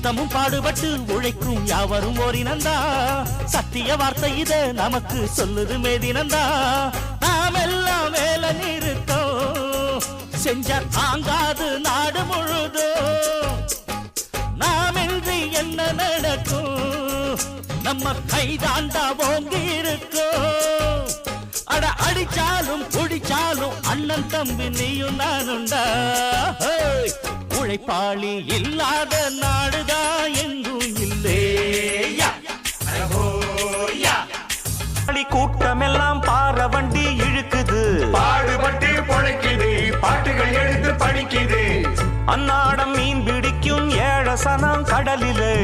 நித்தமும் பாடுபட்டு உழைக்கும் யாவரும் ஓரினந்தா சத்திய வார்த்தை இத நமக்கு சொல்லுது மேதினந்தா நாம் எல்லாம் வேலை நிறுத்தோம் செஞ்ச தாங்காது நாடு முழுதும் நாமின்றி என்ன நடக்கும் நம்ம கைதாண்டா ஓங்கி இருக்கும் அட அடிச்சாலும் குடிச்சாலும் அண்ணன் தம்பி நீயும் நானுண்டா உழைப்பாளி இல்லாத நாடுதான் எங்கும் இல்லையா கூட்டமெல்லாம் பார வண்டி இழுக்குது பாடுபட்டு பொழைக்குது பாட்டுகள் எடுத்து படிக்குது அன்னாடம் மீன் பிடிக்கும் ஏழசனம் கடலிலே